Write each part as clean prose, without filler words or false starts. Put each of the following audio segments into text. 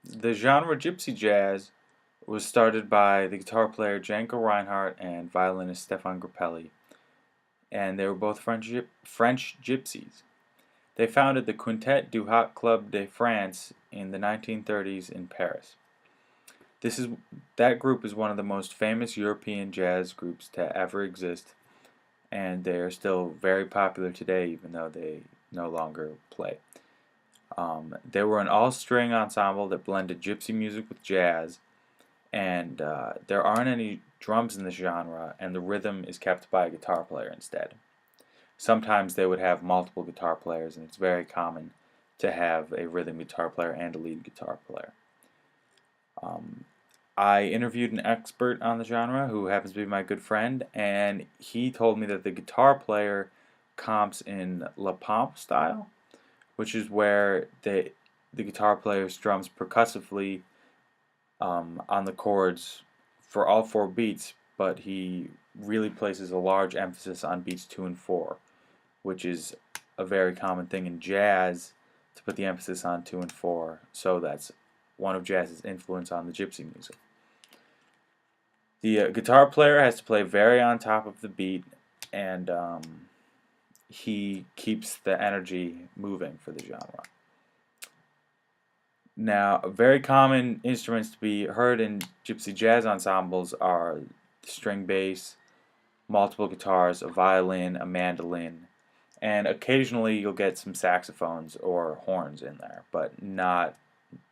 The genre gypsy jazz was started by the guitar player Janko Reinhardt and violinist Stefan Grappelli, and they were both French gypsies. They founded the Quintet du Hot Club de France in the 1930s in Paris. This is that group is one of the most famous European jazz groups to ever exist, and they are still very popular today, even though they no longer play. They were an all-string ensemble that blended gypsy music with jazz, and there aren't any drums in this genre, and the rhythm is kept by a guitar player instead. Sometimes they would have multiple guitar players, and it's very common to have a rhythm guitar player and a lead guitar player. Um, I interviewed an expert on the genre who happens to be my good friend, and he told me that the guitar player comps in La Pompe style, which is where the guitar player strums percussively on the chords for all four beats, but he really places a large emphasis on beats 2 and 4, which is a very common thing in jazz to put the emphasis on 2 and 4. So that's one of jazz's influence on the gypsy music. The guitar player has to play very on top of the beat, and he keeps the energy moving for the genre. Now, very common instruments to be heard in gypsy jazz ensembles are string bass, multiple guitars, a violin, a mandolin, and occasionally you'll get some saxophones or horns in there, but not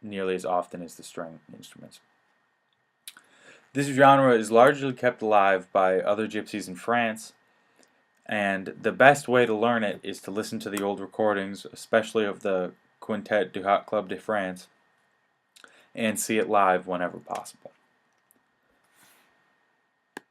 nearly as often as the string instruments. This genre is largely kept alive by other gypsies in France, and the best way to learn it is to listen to the old recordings, especially of the Quintet du Hot Club de France, and see it live whenever possible.